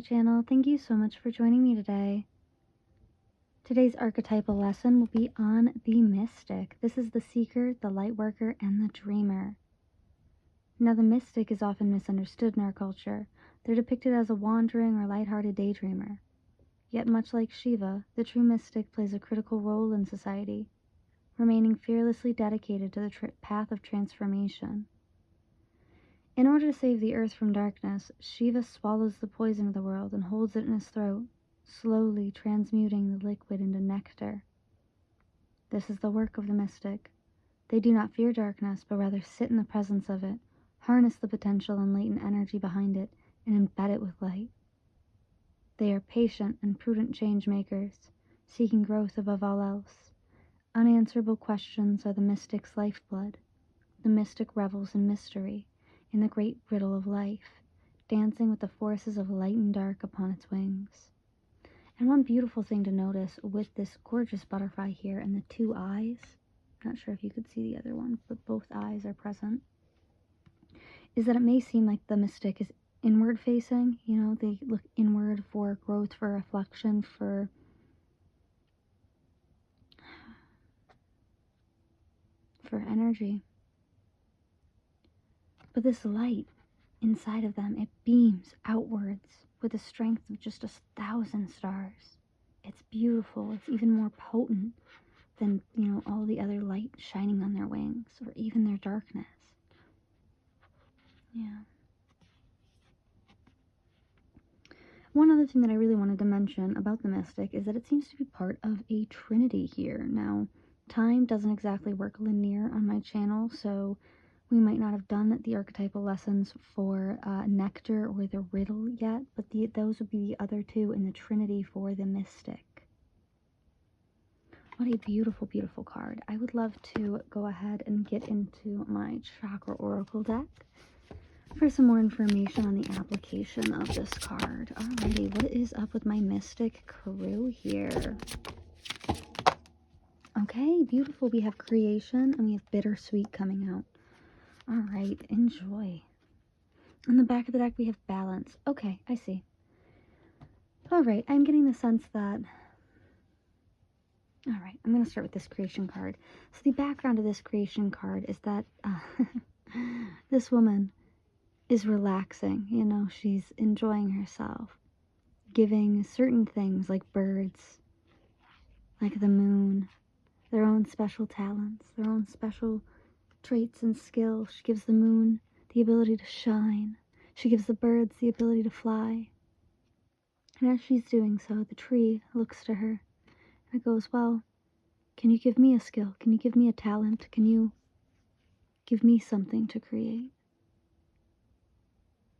channel. Thank you so much for joining me today. Today's archetypal lesson will be on the mystic. This is the seeker, the light worker, and the dreamer. Now, the mystic is often misunderstood in our culture. They're depicted as a wandering or lighthearted daydreamer. Yet, much like Shiva, the true mystic plays a critical role in society, remaining fearlessly dedicated to the path of transformation. In order to save the earth from darkness, Shiva swallows the poison of the world and holds it in his throat, slowly transmuting the liquid into nectar. This is the work of the mystic. They do not fear darkness, but rather sit in the presence of it, harness the potential and latent energy behind it, and embed it with light. They are patient and prudent change makers, seeking growth above all else. Unanswerable questions are the mystic's lifeblood. The mystic revels in mystery, in the great riddle of life, dancing with the forces of light and dark upon its wings. And one beautiful thing to notice with this gorgeous butterfly here and the two eyes, not sure if you could see the other one, but both eyes are present, is that it may seem like the mystic is inward facing. You know, they look inward for growth, for reflection, for energy. But this light inside of them, it beams outwards with the strength of just 1,000 stars. It's beautiful. It's even more potent than, you know, all the other light shining on their wings, or even their darkness. Yeah. One other thing that I really wanted to mention about the mystic is that it seems to be part of a trinity here. Now, time doesn't exactly work linear on my channel, so we might not have done the archetypal lessons for Nectar or the Riddle yet, but those would be the other two in the trinity for the mystic. What a beautiful, beautiful card. I would love to go ahead and get into my chakra oracle deck for some more information on the application of this card. Alrighty, what is up with my mystic crew here? Okay, beautiful. We have creation and we have bittersweet coming out. Alright, enjoy. On the back of the deck we have balance. Okay, I see. Alright, I'm getting the sense that... Alright, I'm going to start with this creation card. So the background of this creation card is that this woman is relaxing. You know, she's enjoying herself. Giving certain things like birds, like the moon, their own special talents, their own special traits and skills. She gives the moon the ability to shine. She gives the birds the ability to fly. And as she's doing so, the tree looks to her and it goes, well, can you give me a skill? Can you give me a talent? Can you give me something to create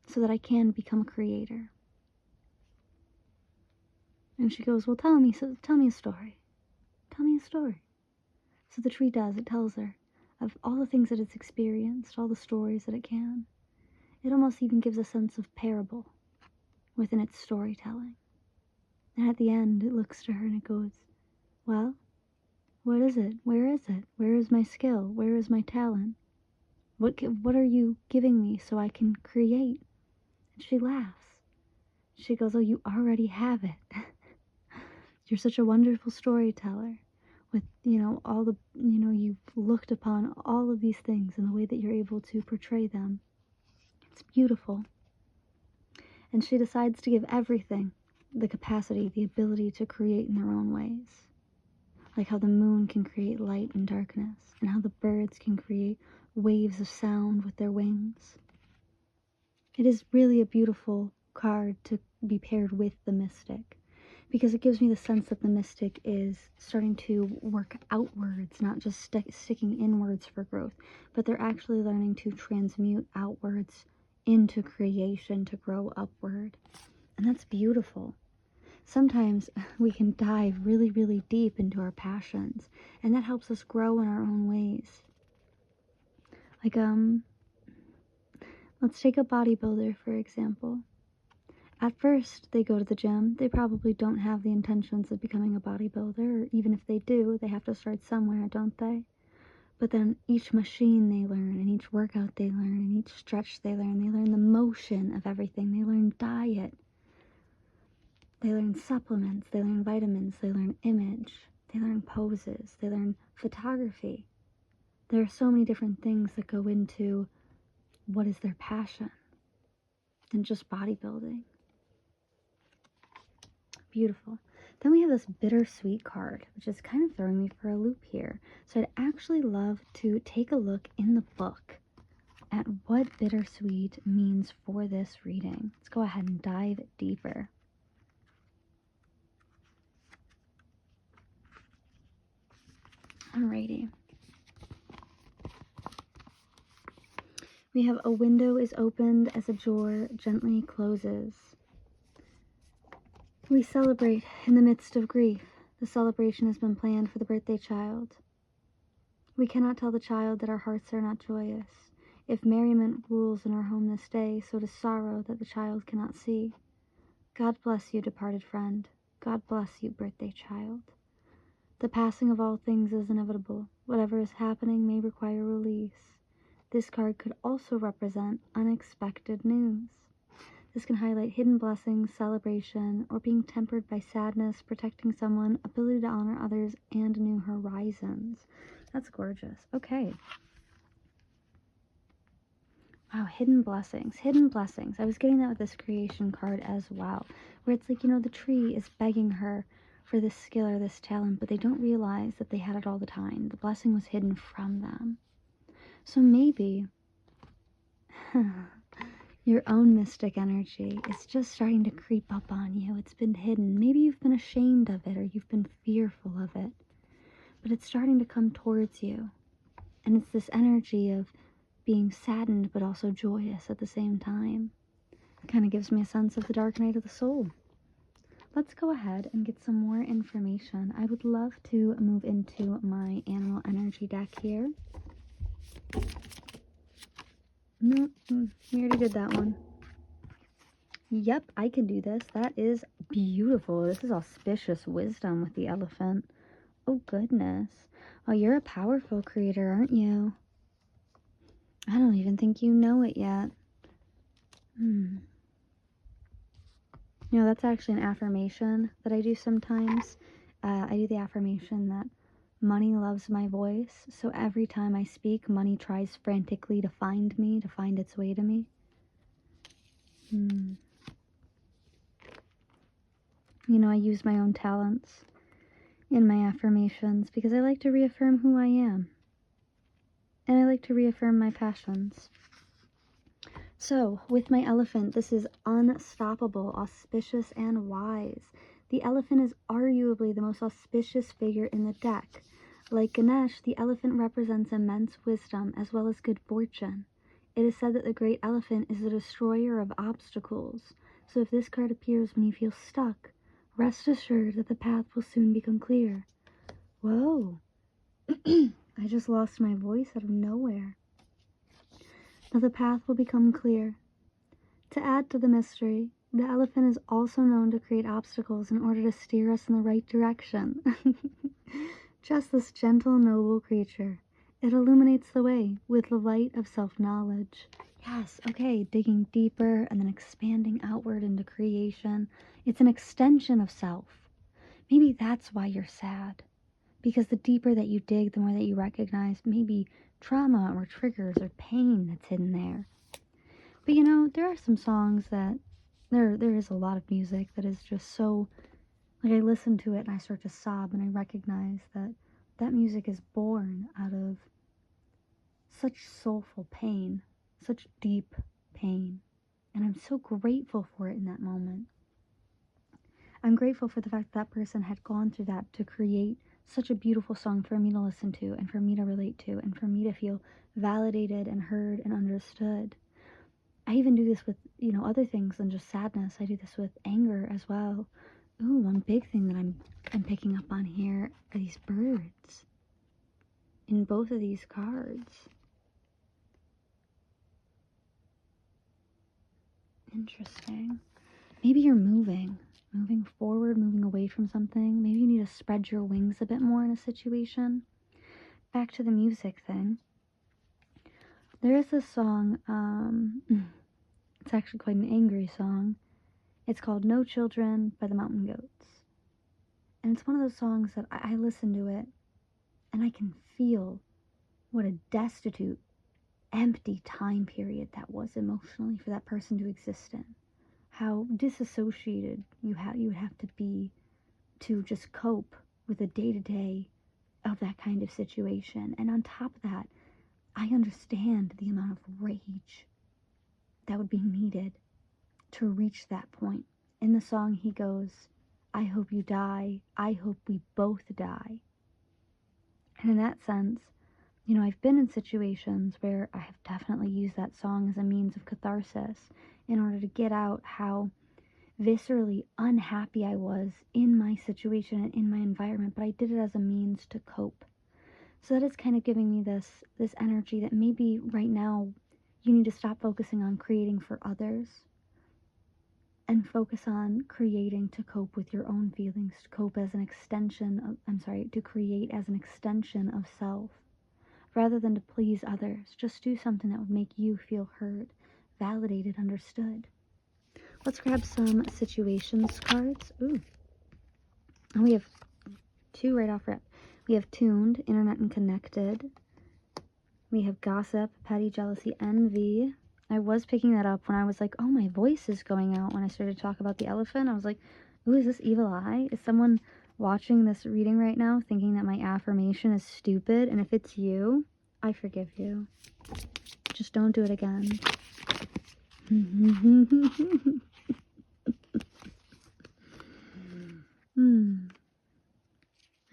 so that I can become a creator? And she goes, well, tell me a story. Tell me a story. So the tree does. It tells her of all the things that it's experienced, all the stories that it can. It almost even gives a sense of parable within its storytelling. And at the end, it looks to her and it goes, well, what is it? Where is it? Where is my skill? Where is my talent? What are you giving me so I can create? And she laughs. She goes, oh, you already have it. You're such a wonderful storyteller. With, you know, all the, you know, you've looked upon all of these things and the way that you're able to portray them. It's beautiful. And she decides to give everything the capacity, the ability to create in their own ways. Like how the moon can create light and darkness, and how the birds can create waves of sound with their wings. It is really a beautiful card to be paired with the mystic, because it gives me the sense that the mystic is starting to work outwards, not just sticking inwards for growth, but they're actually learning to transmute outwards into creation to grow upward. And that's beautiful. Sometimes we can dive really, really deep into our passions, and that helps us grow in our own ways. Like, let's take a bodybuilder, for example. At first, they go to the gym. They probably don't have the intentions of becoming a bodybuilder, or even if they do, they have to start somewhere, don't they? But then each machine they learn, and each workout they learn, and each stretch they learn the motion of everything. They learn diet. They learn supplements, they learn vitamins, they learn image, they learn poses, they learn photography. There are so many different things that go into what is their passion than just bodybuilding. Beautiful. Then we have this bittersweet card, which is kind of throwing me for a loop here. So I'd actually love to take a look in the book at what bittersweet means for this reading. Let's go ahead and dive deeper. Alrighty. We have a window is opened as a door gently closes. We celebrate in the midst of grief. The celebration has been planned for the birthday child. We cannot tell the child that our hearts are not joyous. If merriment rules in our home this day, so does sorrow that the child cannot see. God bless you, departed friend. God bless you, birthday child. The passing of all things is inevitable. Whatever is happening may require release. This card could also represent unexpected news. This can highlight hidden blessings, celebration, or being tempered by sadness, protecting someone, ability to honor others, and new horizons. That's gorgeous. Okay. Wow, hidden blessings. Hidden blessings. I was getting that with this creation card as well, where it's like, you know, the tree is begging her for this skill or this talent, but they don't realize that they had it all the time. The blessing was hidden from them. So maybe your own mystic energy is just starting to creep up on you. It's been hidden. Maybe you've been ashamed of it or you've been fearful of it, but it's starting to come towards you. And it's this energy of being saddened but also joyous at the same time. It kind of gives me a sense of the dark night of the soul. Let's go ahead and get some more information. I would love to move into my animal energy deck here. Nope, we already did that one. Yep, I can do this. That is beautiful. This is auspicious wisdom with the elephant. Oh, goodness. Oh, you're a powerful creator, aren't you? I don't even think you know it yet. You know, that's actually an affirmation that I do sometimes. I do the affirmation that money loves my voice. So every time I speak, money tries frantically to find me, to find its way to me. You know, I use my own talents in my affirmations because I like to reaffirm who I am. And I like to reaffirm my passions. So, with my elephant, this is unstoppable, auspicious, and wise. The elephant is arguably the most auspicious figure in the deck. Like Ganesh, the elephant represents immense wisdom as well as good fortune. It is said that the great elephant is the destroyer of obstacles. So if this card appears when you feel stuck, rest assured that the path will soon become clear. Whoa. I just lost my voice out of nowhere. Now the path will become clear. To add to the mystery, the elephant is also known to create obstacles in order to steer us in the right direction. Just this gentle, noble creature. It illuminates the way with the light of self-knowledge. Yes, okay, digging deeper and then expanding outward into creation. It's an extension of self. Maybe that's why you're sad. Because the deeper that you dig, the more that you recognize maybe trauma or triggers or pain that's hidden there. But you know, there are some songs that, there is a lot of music that is just so, like I listen to it and I start to sob and I recognize that that music is born out of such soulful pain, such deep pain. And I'm so grateful for it in that moment. I'm grateful for the fact that person had gone through that to create such a beautiful song for me to listen to and for me to relate to and for me to feel validated and heard and understood. I even do this with, you know, other things than just sadness. I do this with anger as well. Ooh, one big thing that I'm picking up on here are these birds in both of these cards. Interesting. Maybe you're moving forward, moving away from something. Maybe you need to spread your wings a bit more in a situation. Back to the music thing. There is this song, it's actually quite an angry song. It's called No Children by the Mountain Goats. And it's one of those songs that I listen to it and I can feel what a destitute, empty time period that was emotionally for that person to exist in. How disassociated you would have to be to just cope with the day-to-day of that kind of situation. And on top of that, I understand the amount of rage that would be needed to reach that point. In the song, he goes, I hope you die. I hope we both die. And in that sense, you know, I've been in situations where I have definitely used that song as a means of catharsis in order to get out how viscerally unhappy I was in my situation and in my environment, but I did it as a means to cope. So that is kind of giving me this energy that maybe right now you need to stop focusing on creating for others and focus on creating to cope with your own feelings, to cope as an extension of, to create as an extension of self. Rather than to please others, just do something that would make you feel heard, validated, understood. Let's grab some situations cards. Ooh. And we have 2 right off rip. We have tuned, internet and connected. We have gossip, petty, jealousy, envy. I was picking that up when I was like, oh, my voice is going out when I started to talk about the elephant. I was like, ooh, is this evil eye? Is someone watching this reading right now thinking that my affirmation is stupid? And if it's you, I forgive you. Just don't do it again.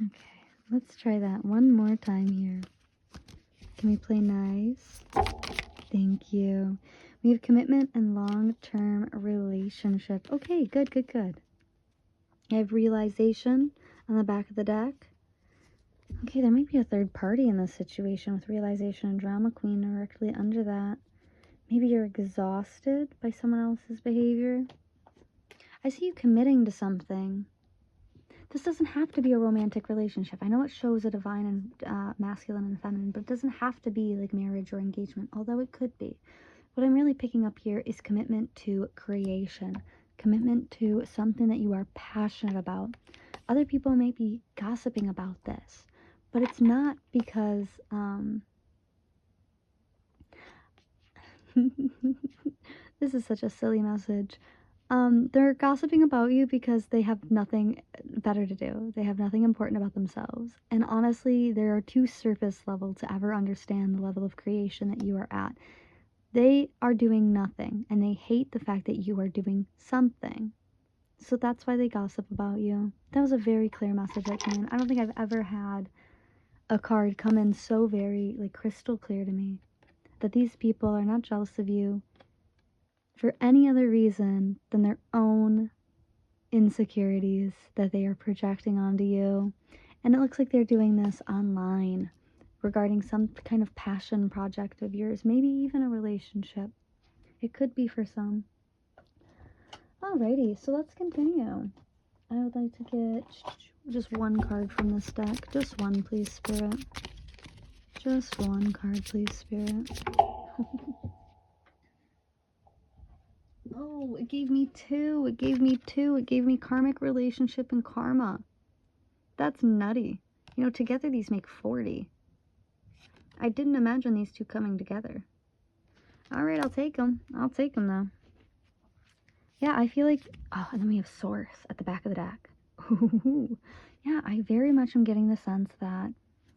Okay, let's try that one more time here. Can we play nice? Thank you. We have commitment and long-term relationship. Okay, good, good, good. I have realization on the back of the deck. Okay, there might be a third party in this situation with realization and drama queen directly under that. Maybe you're exhausted by someone else's behavior. I see you committing to something. This doesn't have to be a romantic relationship. I know it shows a divine and masculine and feminine, but it doesn't have to be like marriage or engagement, although it could be. What I'm really picking up here is commitment to creation, commitment to something that you are passionate about. Other people may be gossiping about this, but it's not because this is such a silly message. They're gossiping about you because they have nothing better to do. They have nothing important about themselves. And honestly, they are too surface level to ever understand the level of creation that you are at. They are doing nothing, and they hate the fact that you are doing something. So that's why they gossip about you. That was a very clear message that came in. I don't think I've ever had a card come in so very, like, crystal clear to me. That these people are not jealous of you for any other reason than their own insecurities that they are projecting onto you. And it looks like they're doing this online regarding some kind of passion project of yours, maybe even a relationship. It could be for some. Alrighty, so let's continue. I would like to get just one card from this deck. Just one, please, Spirit. Just one card, please, Spirit. Oh, it gave me 2. It gave me 2. It gave me karmic relationship and karma. That's nutty. You know, together these make 40. I didn't imagine these 2 coming together. Alright, I'll take them. I'll take them, though. Yeah, I feel like... Oh, and then we have source at the back of the deck. Ooh. Yeah, I very much am getting the sense that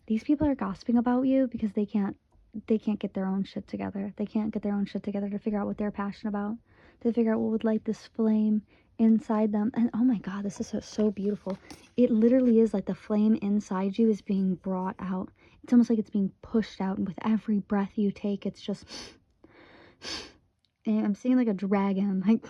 these people are gossiping about you because they can't get their own shit together. They can't get their own shit together to figure out what they're passionate about, to figure out what would light this flame inside them. And oh my god, this is so beautiful. It literally is like the flame inside you is being brought out. It's almost like it's being pushed out, and with every breath you take, it's just... And I'm seeing like a dragon, like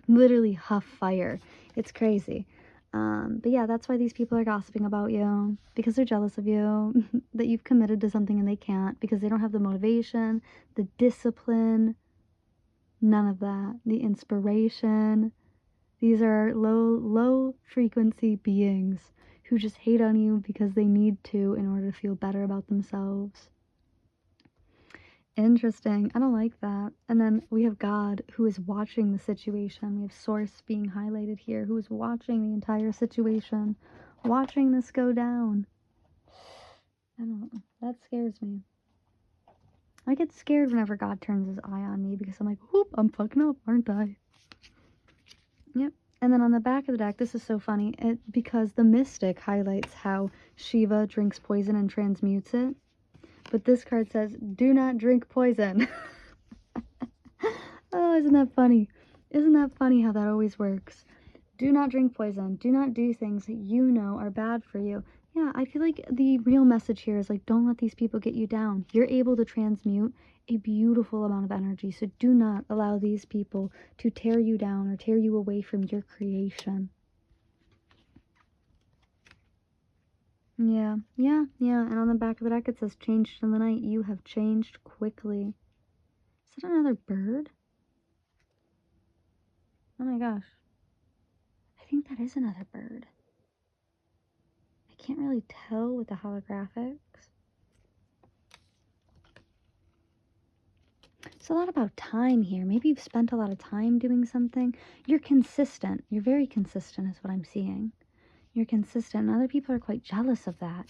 literally huff fire. It's crazy. But yeah, that's why these people are gossiping about you, because they're jealous of you, that you've committed to something and they can't, because they don't have the motivation, the discipline, none of that, the inspiration. These are low frequency beings who just hate on you because they need to in order to feel better about themselves. Interesting. I don't like that. And then we have God, who is watching the situation. We have Source being highlighted here, who is watching the entire situation, watching this go down. I don't know. That scares me. I get scared whenever God turns his eye on me because I'm like, whoop, I'm fucking up, aren't I? Yep. And then on the back of the deck, this is so funny, because the mystic highlights how Shiva drinks poison and transmutes it. But this card says, do not drink poison. Oh, isn't that funny? Isn't that funny how that always works? Do not drink poison. Do not do things that you know are bad for you. Yeah, I feel like the real message here is like, don't let these people get you down. You're able to transmute a beautiful amount of energy. So do not allow these people to tear you down or tear you away from your creation. Yeah. And on the back of the deck, it says, changed in the night. You have changed quickly. Is that another bird? Oh my gosh. I think that is another bird. I can't really tell with the holographics. It's a lot about time here. Maybe you've spent a lot of time doing something. You're consistent. You're very consistent is what I'm seeing. You're consistent. And other people are quite jealous of that.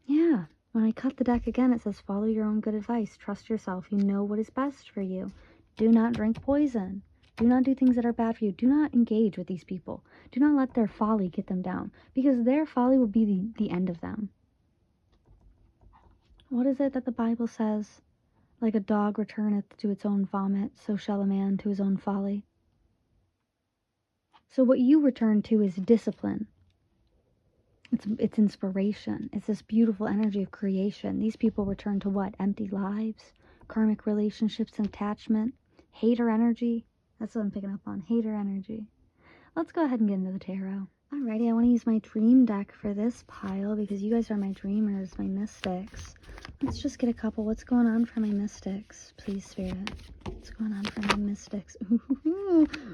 Yeah. When I cut the deck again, it says, follow your own good advice. Trust yourself. You know what is best for you. Do not drink poison. Do not do things that are bad for you. Do not engage with these people. Do not let their folly get them down. Because their folly will be the end of them. What is it that the Bible says? Like a dog returneth to its own vomit, so shall a man to his own folly. So what you return to is discipline. It's inspiration. It's this beautiful energy of creation. These people return to what? Empty lives, karmic relationships and attachment, hater energy. That's what I'm picking up on, hater energy. Let's go ahead and get into the tarot. Alrighty, I want to use my dream deck for this pile because you guys are my dreamers, my mystics. Let's just get a couple. What's going on for my mystics, please, Spirit? What's going on for my mystics?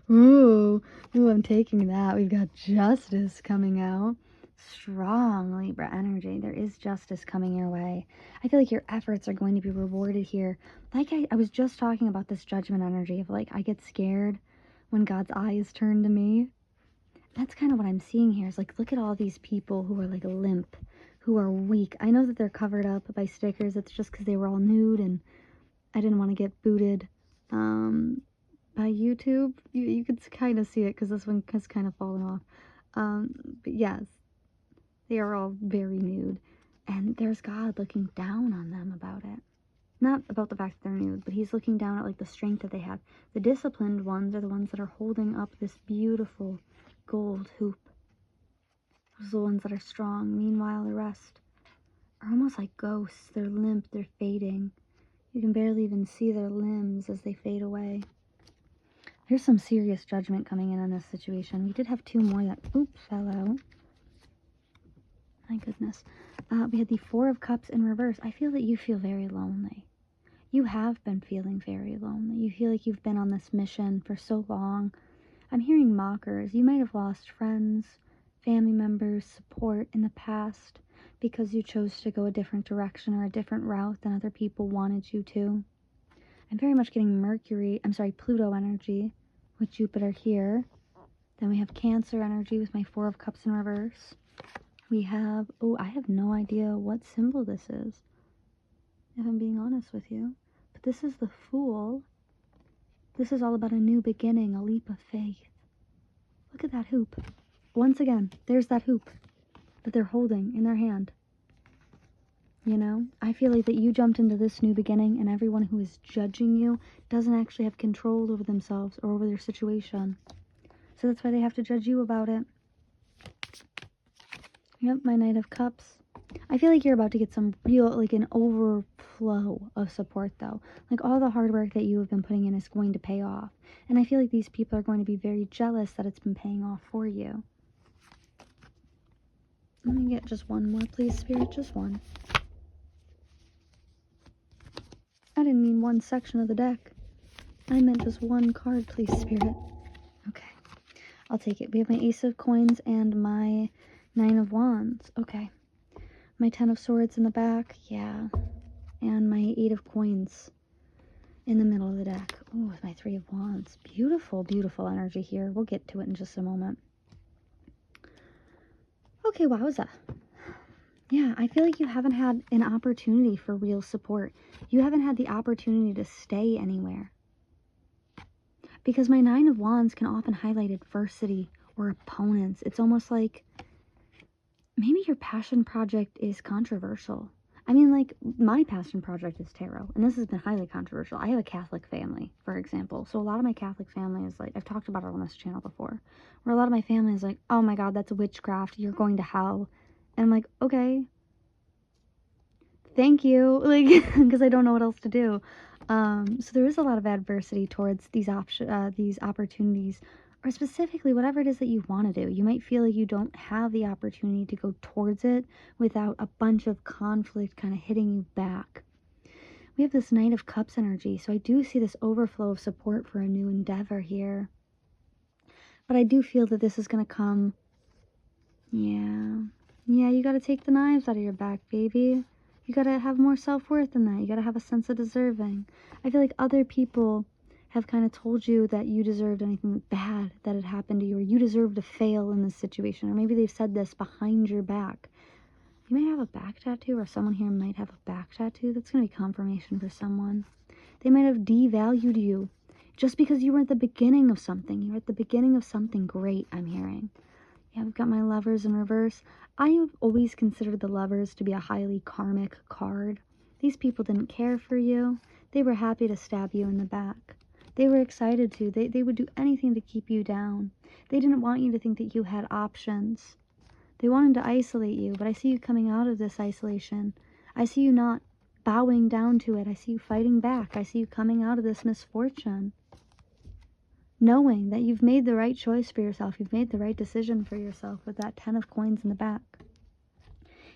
Ooh, I'm taking that. We've got justice coming out. Strong Libra energy. There is justice coming your way. I feel like your efforts are going to be rewarded here. Like I was just talking about this judgment energy of like, I get scared when God's eye is turned to me. That's kind of what I'm seeing here is like, look at all these people who are like limp, who are weak. I know that they're covered up by stickers. It's just because they were all nude and I didn't want to get booted by YouTube. You could kind of see it because this one has kind of fallen off. But yes, they are all very nude. And there's God looking down on them about it. Not about the fact that they're nude, but he's looking down at like the strength that they have. The disciplined ones are the ones that are holding up this beautiful gold hoop. Those are the ones that are strong. Meanwhile, the rest are almost like ghosts. They're limp, they're fading. You can barely even see their limbs as they fade away. There's some serious judgment coming in on this situation. We did have two more that, oops, fell out. My goodness. We had the Four of Cups in reverse. I feel that you feel very lonely. You have been feeling very lonely. You feel like you've been on this mission for so long. I'm hearing mockers. You might have lost friends, family members, support in the past because you chose to go a different direction or a different route than other people wanted you to. I'm very much getting Pluto energy with Jupiter here. Then we have Cancer energy with my Four of Cups in reverse. We have, I have no idea what symbol this is, if I'm being honest with you. But this is the Fool. This is all about a new beginning, a leap of faith. Look at that hoop. Once again, there's that hoop that they're holding in their hand. You know, I feel like that you jumped into this new beginning and everyone who is judging you doesn't actually have control over themselves or over their situation. So that's why they have to judge you about it. Yep, my Knight of Cups. I feel like you're about to get some real, like an overflow of support though. Like all the hard work that you have been putting in is going to pay off. And I feel like these people are going to be very jealous that it's been paying off for you. Let me get just one more, please, Spirit. Just one. I didn't mean one section of the deck. I meant just one card, please, Spirit. Okay. I'll take it. We have my Ace of Coins and my Nine of Wands. Okay. My Ten of Swords in the back. Yeah. and my 8 of coins in the middle of the deck. Oh, with my 3 of wands. Beautiful, beautiful energy here. We'll get to it in just a moment. Okay, wowza. Yeah, I feel like you haven't had an opportunity for real support. You haven't had the opportunity to stay anywhere. Because my 9 of wands can often highlight adversity or opponents. It's almost like maybe your passion project is controversial. I mean, like, my passion project is tarot, and this has been highly controversial. I have a Catholic family, for example. So a lot of my Catholic family is like, I've talked about it on this channel before, where a lot of my family is like, oh my God, that's witchcraft. You're going to hell. And I'm like, okay, thank you. Like, because I don't know what else to do. So there is a lot of adversity towards these opportunities, or specifically whatever it is that you want to do. You might feel like you don't have the opportunity to go towards it without a bunch of conflict kind of hitting you back. We have this Knight of Cups energy, so I do see this overflow of support for a new endeavor here. But I do feel that this is going to come. Yeah, you got to take the knives out of your back, baby. You got to have more self-worth than that. You got to have a sense of deserving. I feel like other people have kind of told you that you deserved anything bad that had happened to you, or you deserve to fail in this situation, or maybe they've said this behind your back. You may have a back tattoo, or someone here might have a back tattoo. That's going to be confirmation for someone. They might have devalued you just because you were at the beginning of something. You were at the beginning of something great, I'm hearing. Yeah, we've got my Lovers in reverse. I have always considered the Lovers to be a highly karmic card. These people didn't care for you. They were happy to stab you in the back. They were excited to. They would do anything to keep you down. They didn't want you to think that you had options. They wanted to isolate you, but I see you coming out of this isolation. I see you not bowing down to it. I see you fighting back. I see you coming out of this misfortune, knowing that you've made the right choice for yourself. You've made the right decision for yourself with that 10 of coins in the back.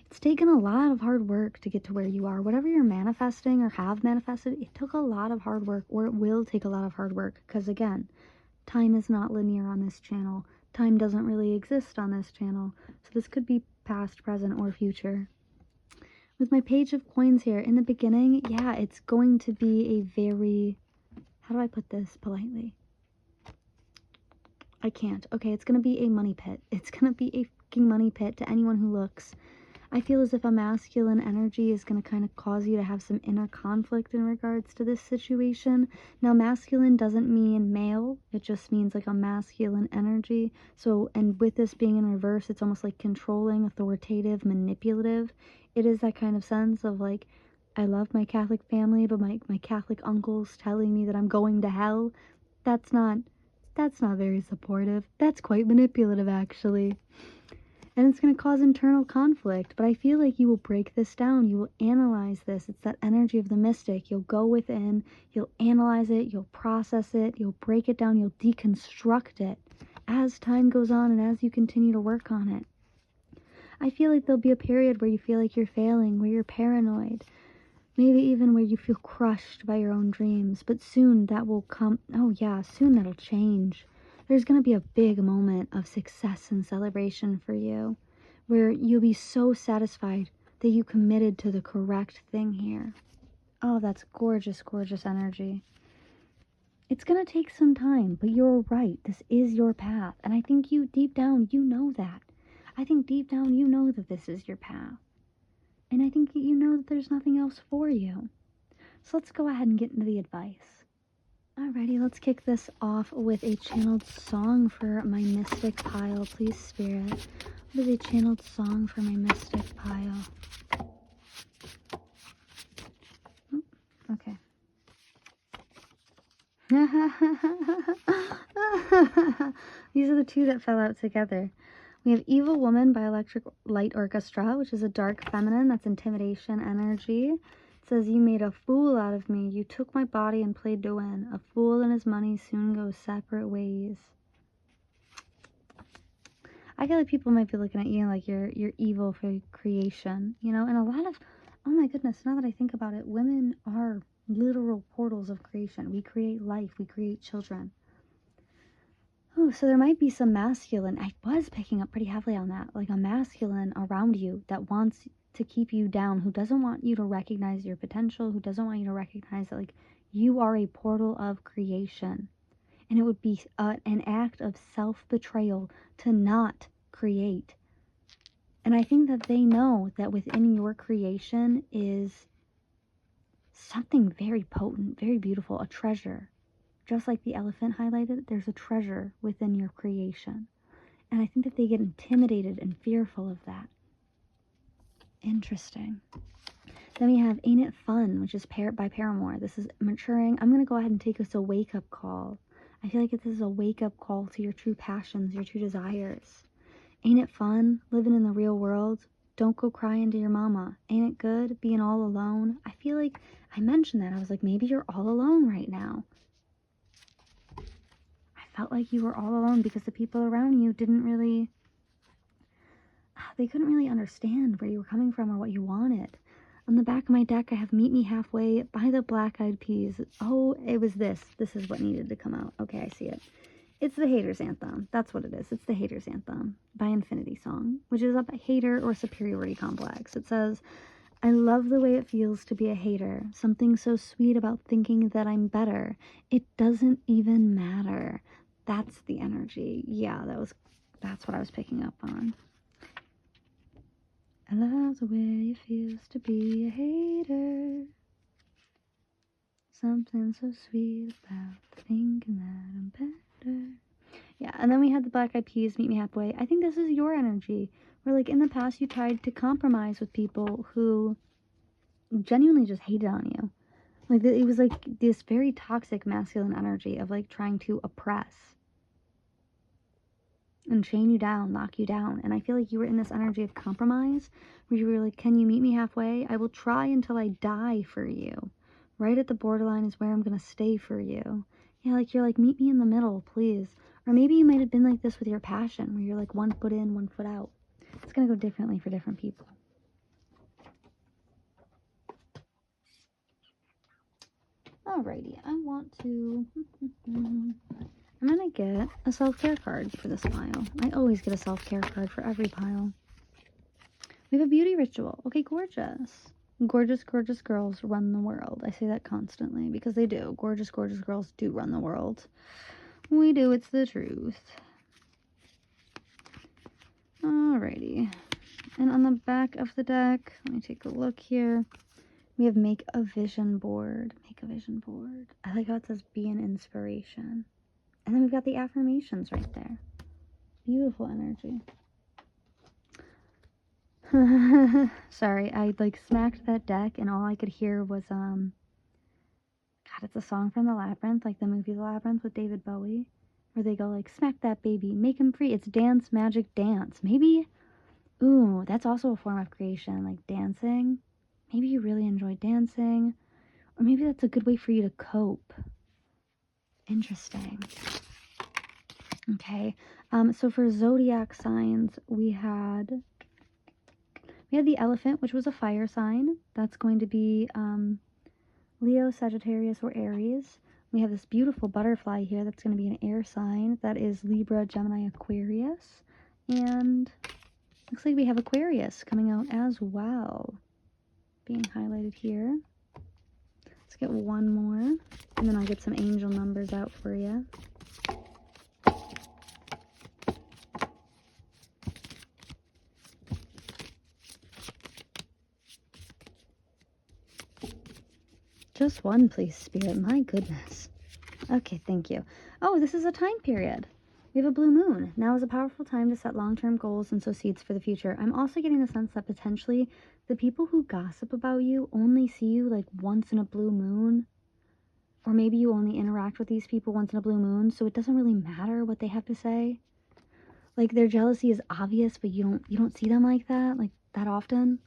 It's taken a lot of hard work to get to where you are. Whatever you're manifesting or have manifested, it took a lot of hard work, or it will take a lot of hard work. Because again, time is not linear on this channel. Time doesn't really exist on this channel. So this could be past, present, or future. With my page of coins here, in the beginning, yeah, it's going to be a very, how do I put this politely? I can't. Okay, it's going to be a money pit. It's going to be a fucking money pit to anyone who looks. I feel as if a masculine energy is going to kind of cause you to have some inner conflict in regards to this situation. Now, masculine doesn't mean male. It just means like a masculine energy. So, and with this being in reverse, it's almost like controlling, authoritative, manipulative. It is that kind of sense of like, I love my Catholic family, but my Catholic uncle's telling me that I'm going to hell. That's not very supportive. That's quite manipulative, actually. And it's going to cause internal conflict. But I feel like you will break this down. You will analyze this. It's that energy of the mystic. You'll go within. You'll analyze it. You'll process it. You'll break it down. You'll deconstruct it as time goes on and as you continue to work on it. I feel like there'll be a period where you feel like you're failing, where you're paranoid. Maybe even where you feel crushed by your own dreams. But soon that will come. Oh yeah, soon that'll change. There's going to be a big moment of success and celebration for you, where you'll be so satisfied that you committed to the correct thing here. Oh, that's gorgeous, gorgeous energy. It's going to take some time, but you're right. This is your path. And I think you, deep down, you know that. I think deep down, you know that this is your path. And I think that you know that there's nothing else for you. So let's go ahead and get into the advice. Alrighty, let's kick this off with a channeled song for my mystic pile. Please, Spirit. What is a channeled song for my mystic pile? Oh, okay. These are the two that fell out together. We have Evil Woman by Electric Light Orchestra, which is a dark feminine. That's intimidation energy. Says, you made a fool out of me. You took my body and played to win. A fool and his money soon go separate ways. I feel like people might be looking at you like you're evil for creation, you know? And a lot of, oh my goodness, now that I think about it, women are literal portals of creation. We create life. We create children. Oh, so there might be some masculine. I was picking up pretty heavily on that. Like a masculine around you that wants to keep you down, who doesn't want you to recognize your potential, who doesn't want you to recognize that, like, you are a portal of creation. And it would be an act of self-betrayal to not create. And I think that they know that within your creation is something very potent, very beautiful, a treasure. Just like the elephant highlighted, there's a treasure within your creation. And I think that they get intimidated and fearful of that. Interesting. Then we have Ain't It Fun, which is by Paramore. This is maturing. I'm going to go ahead and take this a wake-up call. I feel like this is a wake-up call to your true passions, your true desires. Ain't it fun living in the real world? Don't go crying to your mama. Ain't it good being all alone? I feel like I mentioned that. I was like, maybe you're all alone right now. I felt like you were all alone because the people around you didn't really, they couldn't really understand where you were coming from or what you wanted. On the back of my deck, I have Meet Me Halfway by the Black Eyed Peas. Oh, it was this. This is what needed to come out. Okay, I see it. It's the Haters Anthem. That's what it is. It's the Haters Anthem by Infinity Song, which is a hater or superiority complex. It says, I love the way it feels to be a hater. Something so sweet about thinking that I'm better. It doesn't even matter. That's the energy. Yeah, that's what I was picking up on. I love the way it feels to be a hater. Something so sweet about thinking that I'm better. Yeah, and then we had the Black Eyed Peas, Meet Me Halfway. I think this is your energy. Where, like, in the past you tried to compromise with people who genuinely just hated on you. Like, it was like this very toxic masculine energy of, like, trying to oppress and chain you down, lock you down. And I feel like you were in this energy of compromise where you were like, can you meet me halfway? I will try until I die for you. Right at the borderline is where I'm going to stay for you. Yeah, like, you're like, meet me in the middle, please. Or maybe you might have been like this with your passion, where you're like 1 foot in, 1 foot out. It's going to go differently for different people. Alrighty, I want to... I'm going to get a self-care card for this pile. I always get a self-care card for every pile. We have a beauty ritual. Okay, gorgeous. Gorgeous, gorgeous girls run the world. I say that constantly because they do. Gorgeous, gorgeous girls do run the world. We do. It's the truth. Alrighty. And on the back of the deck, let me take a look here. We have Make a Vision Board. Make a Vision Board. I like how it says be an inspiration. And then we've got the affirmations right there. Beautiful energy. Sorry, I like smacked that deck and all I could hear was God, it's a song from The Labyrinth, like the movie The Labyrinth with David Bowie, where they go like, smack that baby, make him free. It's dance, magic, dance. Maybe, ooh, that's also a form of creation, like dancing. Maybe you really enjoy dancing, or maybe that's a good way for you to cope. Interesting. Okay, so for zodiac signs, we had the elephant, which was a fire sign. That's going to be Leo, Sagittarius, or Aries. We have this beautiful butterfly here that's going to be an air sign. That is Libra, Gemini, Aquarius. And looks like we have Aquarius coming out as well, being highlighted here. Let's get one more, and then I'll get some angel numbers out for you. Just one, please, Spirit. My goodness. Okay, thank you. Oh, this is a time period. We have a blue moon. Now is a powerful time to set long-term goals and sow seeds for the future. I'm also getting the sense that potentially the people who gossip about you only see you like once in a blue moon. Or maybe you only interact with these people once in a blue moon, so it doesn't really matter what they have to say. Like, their jealousy is obvious, but you don't see them like that often.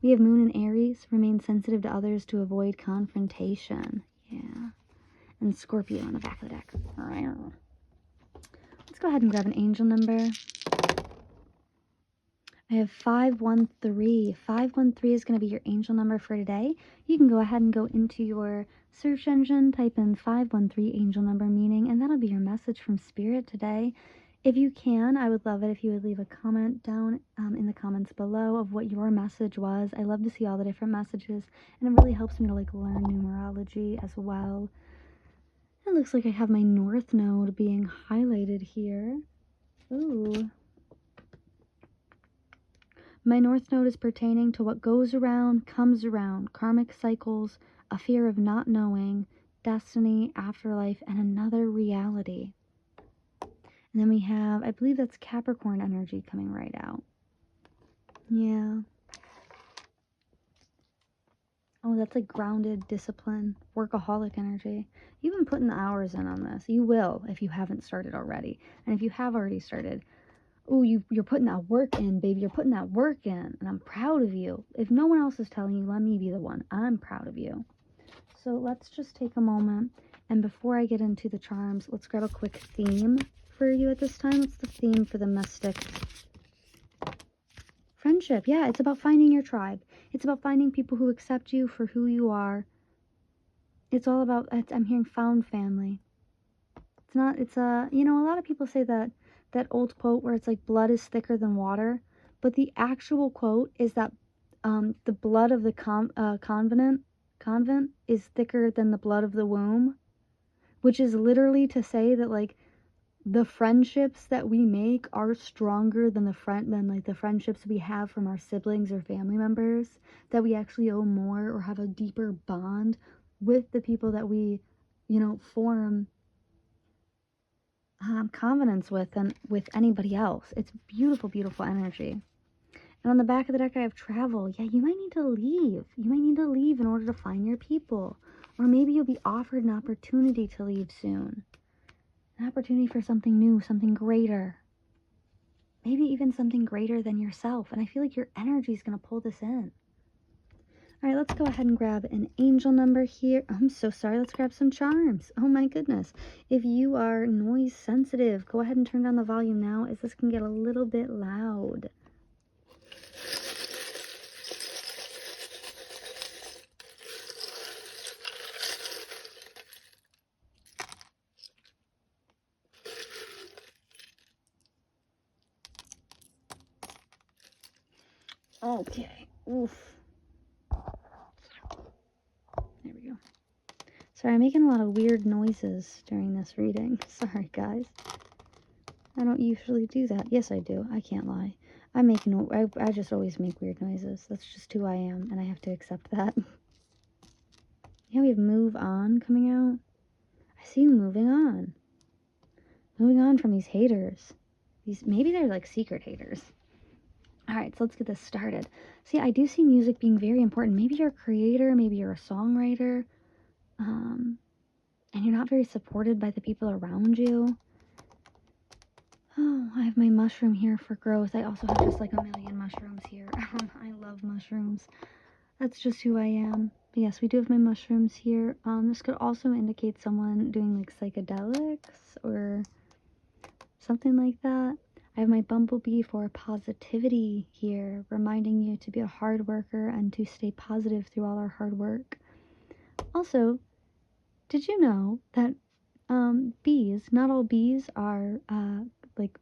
We have Moon in Aries. Remain sensitive to others to avoid confrontation. Yeah. And Scorpio on the back of the deck. Let's go ahead and grab an angel number. I have 513. 513 is going to be your angel number for today. You can go ahead and go into your search engine, type in 513 angel number meaning, and that'll be your message from Spirit today. If you can, I would love it if you would leave a comment down in the comments below of what your message was. I love to see all the different messages, and it really helps me to like learn numerology as well. It looks like I have my North Node being highlighted here. Ooh. My North Node is pertaining to what goes around, comes around, karmic cycles, a fear of not knowing, destiny, afterlife, and another reality. And then we have, I believe that's Capricorn energy coming right out. Yeah. Oh, that's like grounded, discipline, workaholic energy. You've been putting the hours in on this. You will if you haven't started already. And if you have already started, oh, you're putting that work in, baby. You're putting that work in. And I'm proud of you. If no one else is telling you, let me be the one. I'm proud of you. So let's just take a moment. And before I get into the charms, let's grab a quick theme for you at this time. What's the theme for the mystic? Friendship. Yeah, it's about finding your tribe. It's about finding people who accept you for who you are. It's all about, I'm hearing found family. It's not, it's a, you know, a lot of people say that old quote where it's like blood is thicker than water. But the actual quote is that the blood of the convent is thicker than the blood of the womb. Which is literally to say that like the friendships that we make are stronger than the friendships we have from our siblings or family members, that we actually owe more or have a deeper bond with the people that we, you know, form confidence with than with anybody else. It's beautiful, beautiful energy. And on the back of the deck I have travel. Yeah, you might need to leave. You might need to leave in order to find your people. Or maybe you'll be offered an opportunity to leave soon. An opportunity for something new, something greater. Maybe even something greater than yourself. And I feel like your energy is going to pull this in. All right, let's go ahead and grab an angel number here. Oh, I'm so sorry. Let's grab some charms. Oh my goodness. If you are noise sensitive, go ahead and turn down the volume now, as this can get a little bit loud. Okay. Oof. There we go. Sorry, I'm making a lot of weird noises during this reading. Sorry, guys. I don't usually do that. Yes, I do. I can't lie. I just always make weird noises. That's just who I am, and I have to accept that. Yeah, we have Move On coming out. I see you moving on. Moving on from these haters. Maybe they're like secret haters. Alright, so let's get this started. See, I do see music being very important. Maybe you're a creator, maybe you're a songwriter, and you're not very supported by the people around you. Oh, I have my mushroom here for growth. I also have just like a million mushrooms here. I love mushrooms. That's just who I am. But yes, we do have my mushrooms here. This could also indicate someone doing like psychedelics or something like that. I have my bumblebee for positivity here, reminding you to be a hard worker and to stay positive through all our hard work. Also, did you know that bees, not all bees are like,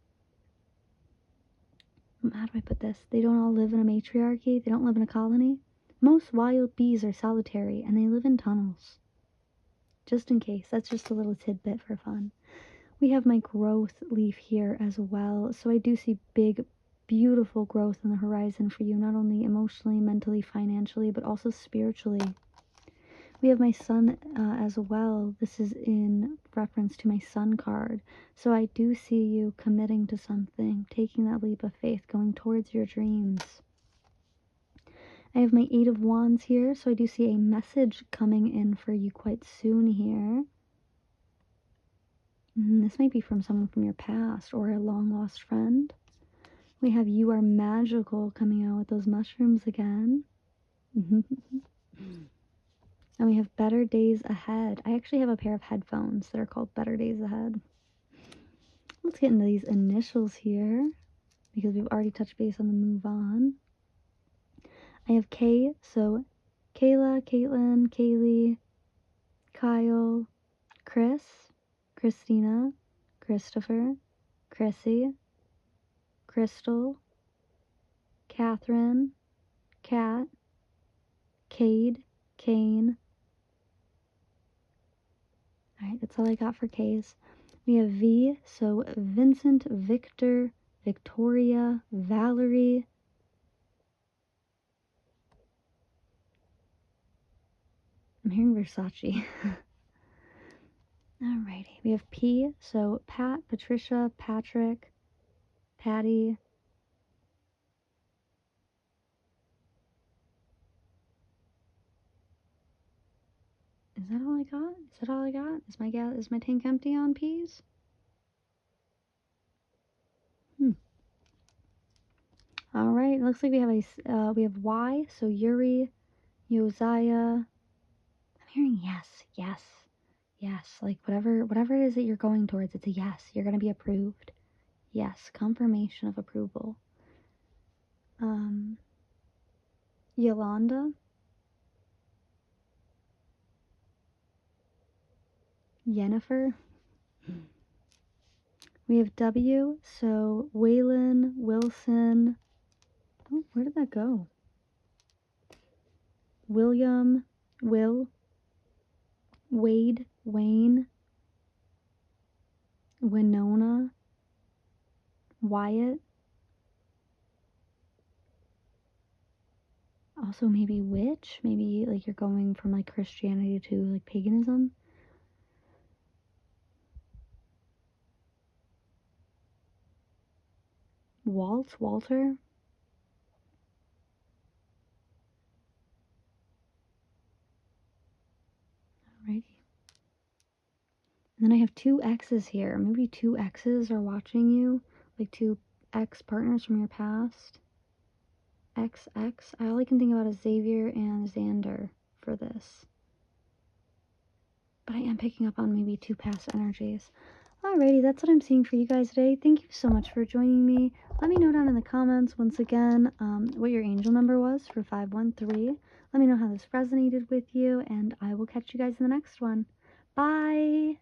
how do I put this? They don't all live in a matriarchy. They don't live in a colony. Most wild bees are solitary and they live in tunnels. Just in case. That's just a little tidbit for fun. We have my growth leaf here as well. So I do see big, beautiful growth on the horizon for you, not only emotionally, mentally, financially, but also spiritually. We have my sun as well. This is in reference to my sun card. So I do see you committing to something, taking that leap of faith, going towards your dreams. I have my 8 of Wands here, so I do see a message coming in for you quite soon here. This might be from someone from your past or a long-lost friend. We have You Are Magical coming out with those mushrooms again. And we have Better Days Ahead. I actually have a pair of headphones that are called Better Days Ahead. Let's get into these initials here, because we've already touched base on the Move On. I have K, so Kayla, Caitlin, Kaylee, Kyle, Chris, Christina, Christopher, Chrissy, Crystal, Catherine, Kat, Cade, Kane. Alright, that's all I got for K's. We have V, so Vincent, Victor, Victoria, Valerie. I'm hearing Versace. Alrighty, we have P, so Pat, Patricia, Patrick, Patty. Is that all I got? Is that all I got? Is my tank empty on P's? All right, looks like we have Y, so Yuri, Josiah. I'm hearing yes, like whatever it is that you're going towards, it's a yes. You're gonna be approved. Yes, confirmation of approval. Yolanda, Yennefer. We have W, so Waylon, Wilson. Oh, where did that go? William, Will, Wade, Wayne, Winona, Wyatt. Also maybe witch. Maybe like you're going from like Christianity to like paganism. Walter. Alrighty. And then I have two X's here. Maybe two X's are watching you. Like two ex partners from your past. XX. All I can think about is Xavier and Xander for this. But I am picking up on maybe two past energies. Alrighty, that's what I'm seeing for you guys today. Thank you so much for joining me. Let me know down in the comments once again what your angel number was for 513. Let me know how this resonated with you, and I will catch you guys in the next one. Bye!